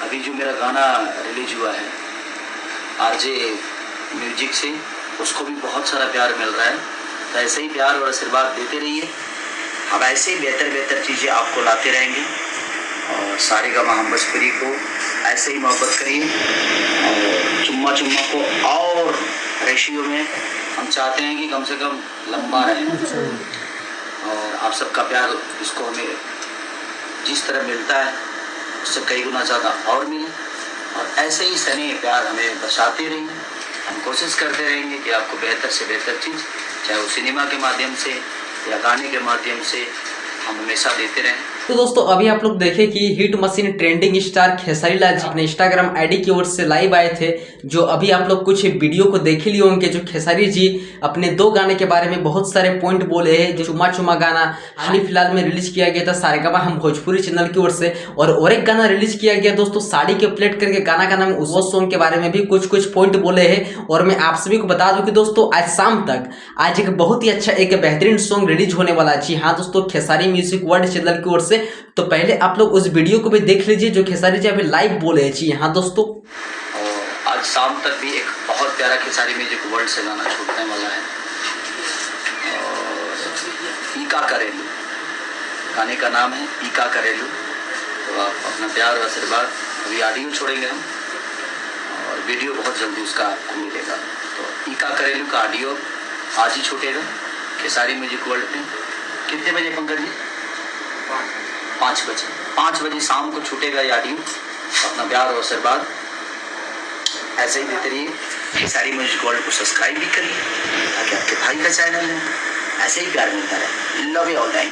अभी जो मेरा गाना रिलीज हुआ है आरजे म्यूजिक से, उसको भी बहुत सारा प्यार मिल रहा है। तो ऐसे ही प्यार और आशीर्वाद देते रहिए। हम ऐसे ही बेहतर चीज़ें आपको लाते रहेंगे और सारेगामा हम भोजपुरी को ऐसे ही मोहब्बत करिए। और चुम्मा को और रेशियो में हम चाहते हैं कि कम से कम लंबा रहे और आप सबका प्यार इसको हमें जिस तरह मिलता है उससे कई गुना ज़्यादा और मिले और ऐसे ही स्नेह प्यार हमें बचाते रहेंगे। हम कोशिश करते रहेंगे कि आपको बेहतर से बेहतर चीज़, चाहे वो सिनेमा के माध्यम से या गाने के माध्यम से, हम हमेशा देते रहें। तो दोस्तों अभी आप लोग देखें कि hit machine trending star Khesari Lal ji अपने इंस्टाग्राम आईडी की ओर से लाइव आए थे। जो अभी आप लोग कुछ वीडियो को देख लिए होंगे, जो खेसारी जी अपने 2 गाने के बारे में बहुत सारे पॉइंट बोले हैं। जो चुम्मा चुम्मा गाना हाल ही फिलहाल में रिलीज किया गया था सारेगामा हम भोजपुरी चैनल की ओर से, और एक गाना रिलीज किया गया दोस्तों साड़ी के प्लेट करके गाना का नाम, उस सॉन्ग के बारे में भी कुछ पॉइंट बोले हैं। और मैं आप सभी को बता दूं कि दोस्तों आज शाम तक आज एक बहुत ही अच्छा एक बेहतरीन सॉन्ग रिलीज होने वाला है। जी हाँ दोस्तों, खेसारी म्यूजिक वर्ल्ड चैनल की ओर से। तो पहले आप लोग उस वीडियो को भी देख लीजिए जो खेसारी जी अभी लाइव बोले हैं। जी हाँ दोस्तों, और आज शाम तक भी एक बहुत प्यारा खेसारी म्यूजिक वर्ल्ड से गाना छूटने वाला है। और ईका करेलू गाने का नाम है, ईका करेलू। तो आप अपना प्यार और आशीर्वाद, अभी ऑडियो छोड़ेंगे हम और वीडियो बहुत जल्दी उसका आपको मिलेगा। तो ईका करेलू का ऑडियो आज ही छूटेगा खेसारी म्यूजिक वर्ल्ड पे। कितने बजे पंकज जी? 5 बजे शाम को छूटेगा ये ऑडियो। अपना प्यार और आशीर्वाद ऐसे ही देते रहिए। खेसारी म्यूजिक वर्ल्ड को सब्सक्राइब भी करिए ताकि आपके भाई का चैनल है ऐसे ही प्यार मिलता रहे। Love you all time.